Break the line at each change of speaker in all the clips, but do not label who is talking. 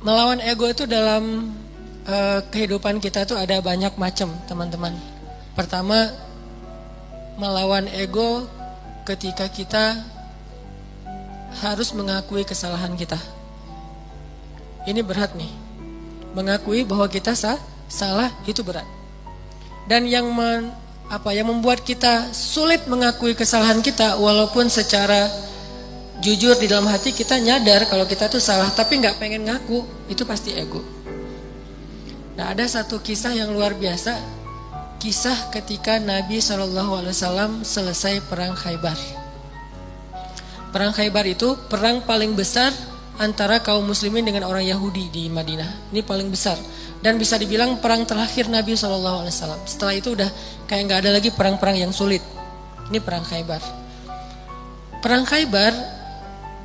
Melawan ego itu dalam kehidupan kita tuh ada banyak macam, teman-teman. Pertama, melawan ego ketika kita harus mengakui kesalahan kita. Ini berat nih. Mengakui bahwa kita salah itu berat. Dan yang membuat kita sulit mengakui kesalahan kita, walaupun secara jujur di dalam hati kita nyadar kalau kita tuh salah, tapi nggak pengen ngaku, itu pasti ego. Nah, ada satu kisah yang luar biasa, kisah ketika Nabi SAW selesai perang Khaybar. Perang Khaybar itu perang paling besar antara kaum muslimin dengan orang Yahudi di Madinah. Ini paling besar dan bisa dibilang perang terakhir Nabi SAW. Setelah itu udah kayak nggak ada lagi perang-perang yang sulit. Ini perang Khaybar. Perang Khaybar,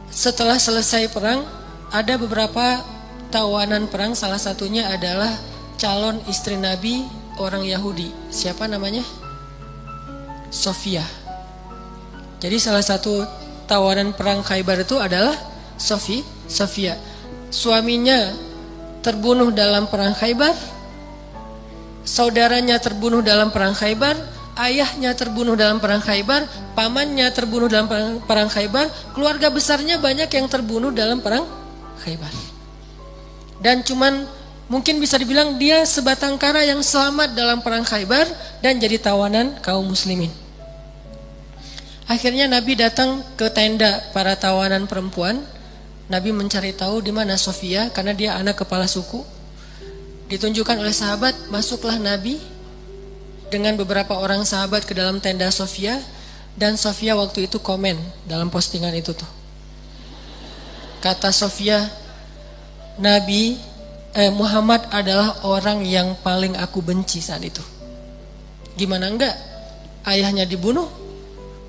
setelah selesai perang, ada beberapa tawanan perang. Salah satunya adalah calon istri Nabi, orang Yahudi. Siapa namanya? Sofia. Jadi salah satu tawanan perang Khaybar itu adalah Sofia. Suaminya terbunuh dalam perang Khaybar, saudaranya terbunuh dalam perang Khaybar, ayahnya terbunuh dalam perang Khaybar, pamannya terbunuh dalam perang Khaybar, keluarga besarnya banyak yang terbunuh dalam perang Khaybar. Dan cuman mungkin bisa dibilang dia sebatang kara yang selamat dalam perang Khaybar dan jadi tawanan kaum muslimin. Akhirnya Nabi datang ke tenda para tawanan perempuan. Nabi mencari tahu di mana Sofia karena dia anak kepala suku. Ditunjukkan oleh sahabat, masuklah Nabi dengan beberapa orang sahabat ke dalam tenda Sofia, dan Sofia waktu itu komen dalam postingan itu tuh. Kata Sofia, Muhammad adalah orang yang paling aku benci saat itu. Gimana enggak? Ayahnya dibunuh,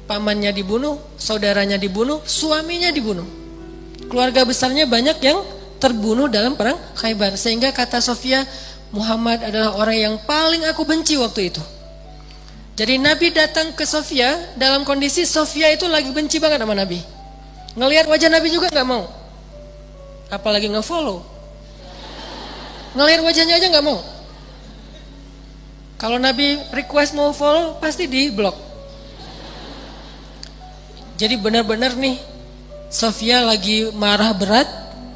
pamannya dibunuh, saudaranya dibunuh, suaminya dibunuh. Keluarga besarnya banyak yang terbunuh dalam perang Khaybar. Sehingga kata Sofia, Muhammad adalah orang yang paling aku benci waktu itu. Jadi Nabi datang ke Sofia dalam kondisi Sofia itu lagi benci banget sama Nabi. Ngelihat wajah Nabi juga gak mau. Apalagi nge-follow. Ngelihat wajahnya aja gak mau. Kalau Nabi request mau follow, pasti di blok. Jadi benar-benar nih, Sofia lagi marah berat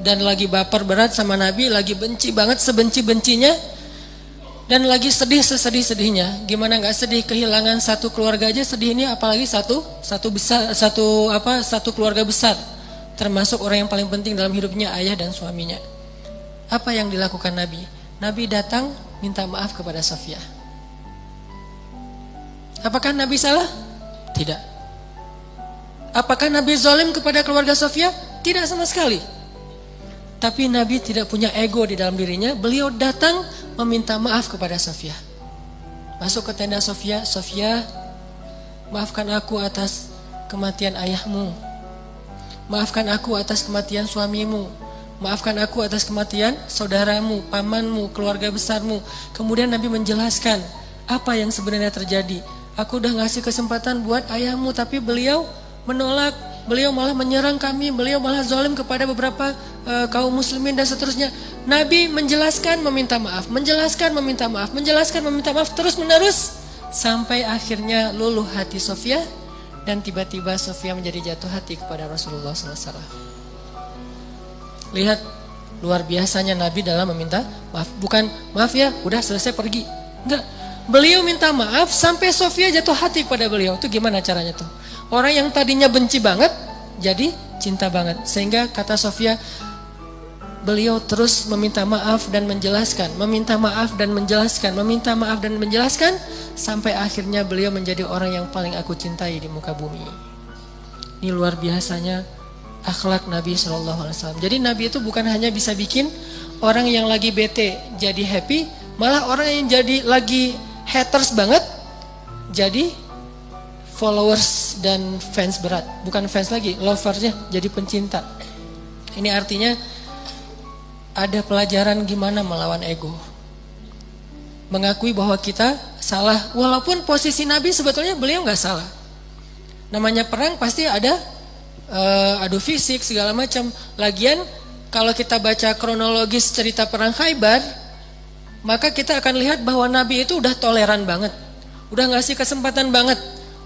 dan lagi baper berat sama Nabi, lagi benci banget sebenci-bencinya, dan lagi sedih sesedih-sedihnya. Gimana nggak sedih, kehilangan satu keluarga aja sedih, ini apalagi satu keluarga besar, termasuk orang yang paling penting dalam hidupnya, ayah dan suaminya. Apa yang dilakukan Nabi? Nabi datang minta maaf kepada Sofia. Apakah Nabi salah? Tidak. Apakah Nabi zalim kepada keluarga Sofia? Tidak sama sekali. Tapi Nabi tidak punya ego di dalam dirinya. Beliau datang meminta maaf kepada Sofia. Masuk ke tenda Sofia. Sofia, maafkan aku atas kematian ayahmu. Maafkan aku atas kematian suamimu. Maafkan aku atas kematian saudaramu, pamanmu, keluarga besarmu. Kemudian Nabi menjelaskan apa yang sebenarnya terjadi. Aku udah ngasih kesempatan buat ayahmu, tapi beliau menolak, beliau malah menyerang kami, beliau malah zalim kepada beberapa kaum muslimin dan seterusnya. Nabi menjelaskan, meminta maaf, menjelaskan, meminta maaf, menjelaskan, meminta maaf, terus menerus sampai akhirnya luluh hati Sofia, dan tiba-tiba Sofia menjadi jatuh hati kepada Rasulullah SAW. Lihat luar biasanya Nabi dalam meminta maaf. Bukan maaf ya, udah selesai pergi. Enggak, beliau minta maaf sampai Sofia jatuh hati kepada beliau. Itu gimana caranya tuh? Orang yang tadinya benci banget jadi cinta banget. Sehingga kata Sofia, beliau terus meminta maaf dan menjelaskan, meminta maaf dan menjelaskan, meminta maaf dan menjelaskan, sampai akhirnya beliau menjadi orang yang paling aku cintai di muka bumi. Ini luar biasanya akhlak Nabi SAW. Jadi Nabi itu bukan hanya bisa bikin orang yang lagi bete jadi happy, malah orang yang jadi lagi haters banget jadi followers dan fans berat. Bukan fans lagi, loversnya jadi pencinta. Ini artinya ada pelajaran gimana melawan ego. Mengakui bahwa kita salah, walaupun posisi Nabi sebetulnya beliau gak salah. Namanya perang pasti ada adu fisik segala macam. Lagian kalau kita baca kronologis cerita perang Khaybar, maka kita akan lihat bahwa Nabi itu udah toleran banget, udah ngasih kesempatan banget,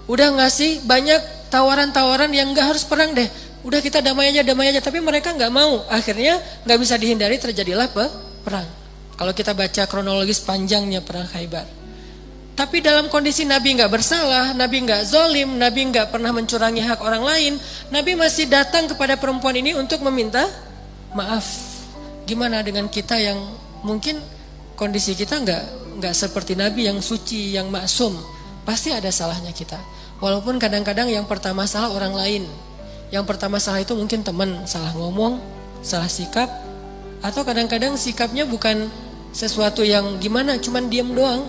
udah ngasih banyak tawaran-tawaran yang gak harus perang deh, udah kita damai aja, tapi mereka gak mau. Akhirnya gak bisa dihindari, terjadilah perang. Kalau kita baca kronologis panjangnya perang Khaybar. Tapi dalam kondisi Nabi gak bersalah, Nabi gak zolim, Nabi gak pernah mencurangi hak orang lain, Nabi masih datang kepada perempuan ini untuk meminta maaf. Gimana dengan kita yang mungkin kondisi kita nggak seperti Nabi yang suci, yang maksum? Pasti ada salahnya kita. Walaupun kadang-kadang yang pertama salah orang lain. Yang pertama salah itu mungkin teman, salah ngomong, salah sikap, atau kadang-kadang sikapnya bukan sesuatu yang gimana, cuman diam doang.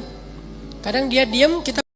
Kadang dia diam, kita